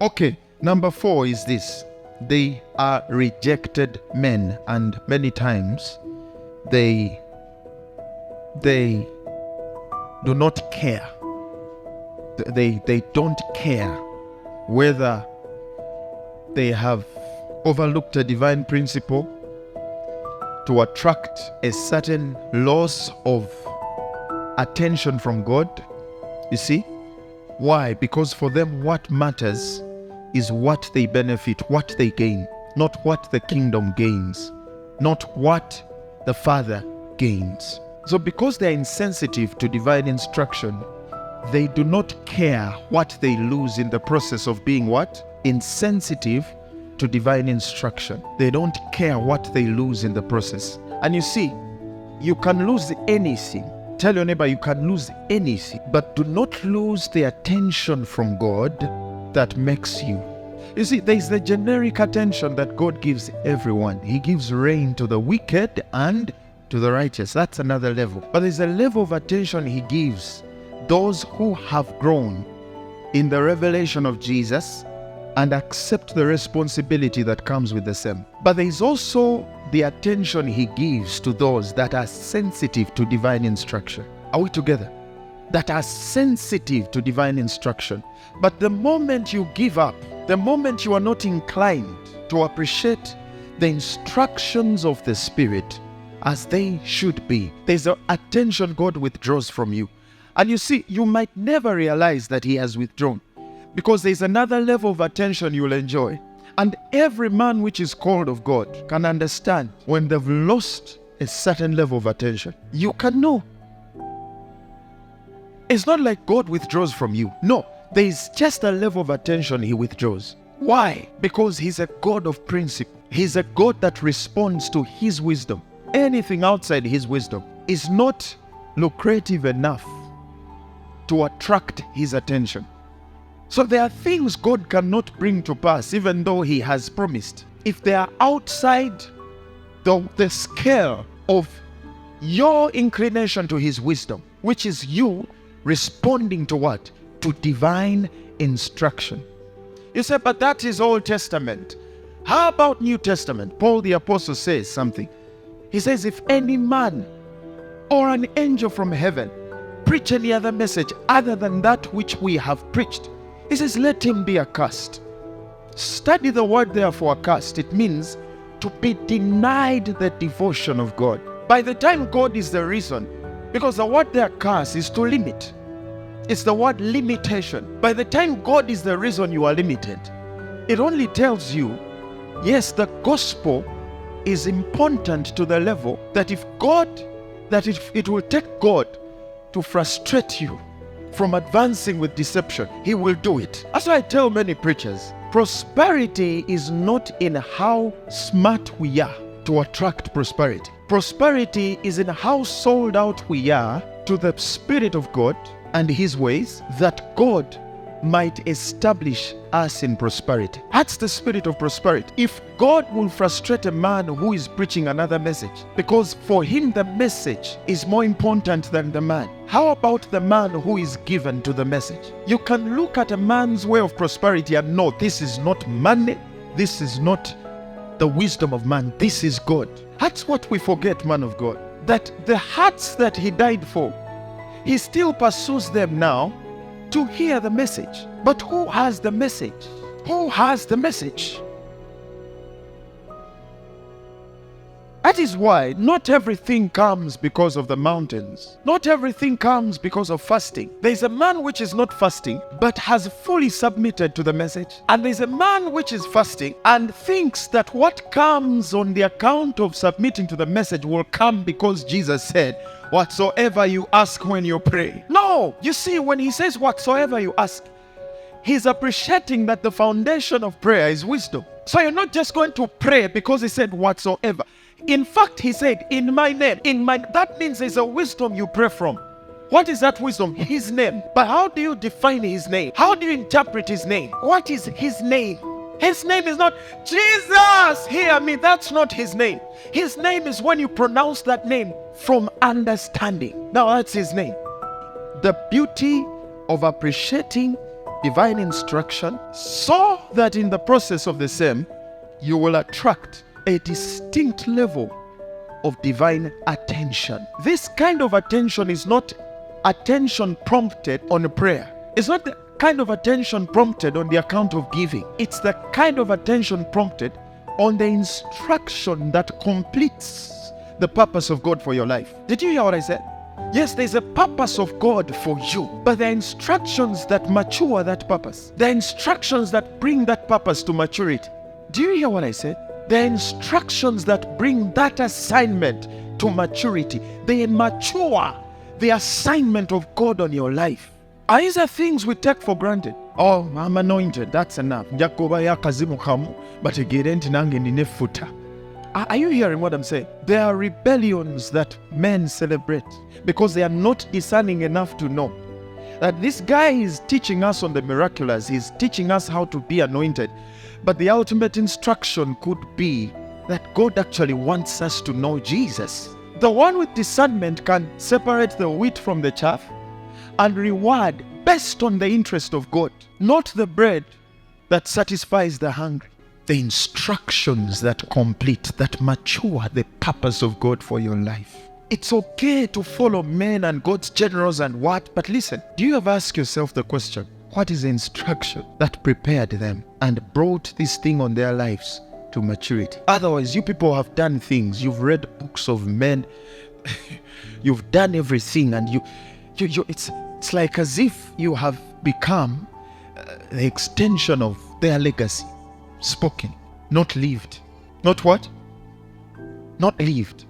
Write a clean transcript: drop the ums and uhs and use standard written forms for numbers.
Okay, number 4 is this. They are rejected men, and many times they do not care. They don't care whether they have overlooked a divine principle to attract a certain loss of attention from God. You see? Why? Because for them what matters is what they benefit, what they gain, not what the kingdom gains, not what the Father gains. So because they are insensitive to divine instruction, they do not care what they lose in the process of being what? Insensitive to divine instruction. They don't care what they lose in the process. And you see, you can lose anything. Tell your neighbor you can lose anything, but do not lose the attention from God that makes you. You see, there is the generic attention that God gives everyone. He gives rain to the wicked and to the righteous. That's another level. But there's a level of attention He gives those who have grown in the revelation of Jesus and accept the responsibility that comes with the same. But there is also the attention He gives to those that are sensitive to divine instruction. Are we together? That are sensitive to divine instruction. But the moment you give up, the moment you are not inclined to appreciate the instructions of the Spirit as they should be, there's an attention God withdraws from you. And you see, you might never realize that He has withdrawn, because there's another level of attention you'll enjoy. And every man which is called of God can understand when they've lost a certain level of attention. You can know. It's not like God withdraws from you. No, there is just a level of attention He withdraws. Why? Because He's a God of principle. He's a God that responds to His wisdom. Anything outside His wisdom is not lucrative enough to attract His attention. So there are things God cannot bring to pass even though He has promised. If they are outside the scale of your inclination to His wisdom, which is you responding to what? To divine instruction. You say, but that is Old Testament. How about New Testament? Paul the Apostle says something. He says, if any man or an angel from heaven preach any other message other than that which we have preached, he says, let him be accursed. Study the word therefore accursed. It means to be denied the devotion of God. By the time God is the reason, because the word there accursed is to limit. It's the word limitation. By the time God is the reason you are limited, it only tells you, yes, the gospel is important to the level that if it will take God to frustrate you from advancing with deception, He will do it. That's why I tell many preachers, prosperity is not in how smart we are to attract prosperity. Prosperity is in how sold out we are to the Spirit of God and His ways, that God might establish us in prosperity. That's the spirit of prosperity. If God will frustrate a man who is preaching another message, because for him the message is more important than the man, how about the man who is given to the message? You can look at a man's way of prosperity and know this is not money, this is not the wisdom of man, this is God. That's what we forget, man of God, that the hearts that He died for, He still pursues them now to hear the message. But who has the message? Who has the message? That is why not everything comes because of the mountains. Not everything comes because of fasting. There's a man which is not fasting but has fully submitted to the message. And there's a man which is fasting and thinks that what comes on the account of submitting to the message will come because Jesus said, whatsoever you ask when you pray. No! You see, when He says whatsoever you ask, He's appreciating that the foundation of prayer is wisdom. So you're not just going to pray because He said whatsoever. In fact, He said, in my name. That means there's a wisdom you pray from. What is that wisdom? His name. But how do you define His name? How do you interpret His name? What is His name? His name is not Jesus, hear me. That's not His name. His name is when you pronounce that name from understanding. Now that's His name. The beauty of appreciating divine instruction, so that in the process of the same, you will attract a distinct level of divine attention. This kind of attention is not attention prompted on a prayer. It's not the kind of attention prompted on the account of giving. It's the kind of attention prompted on the instruction that completes the purpose of God for your life. Did you hear what I said? Yes, there's a purpose of God for you, but there are instructions that mature that purpose. There are instructions that bring that purpose to maturity. Do you hear what I said? There are instructions that bring that assignment to maturity. They mature the assignment of God on your life. And these are things we take for granted. Oh, I'm anointed, that's enough. Are you hearing what I'm saying? There are rebellions that men celebrate because they are not discerning enough to know that this guy is teaching us on the miraculous. He's teaching us how to be anointed. But the ultimate instruction could be that God actually wants us to know Jesus. The one with discernment can separate the wheat from the chaff and reward based on the interest of God, not the bread that satisfies the hungry. The instructions that complete, that mature the purpose of God for your life. It's okay to follow men and God's generals and what, but listen, do you ever ask yourself the question, what is the instruction that prepared them and brought this thing on their lives to maturity? Otherwise, you people have done things, you've read books of men, you've done everything, and it's like as if you have become the extension of their legacy. Spoken, not lived. Not what? Not lived.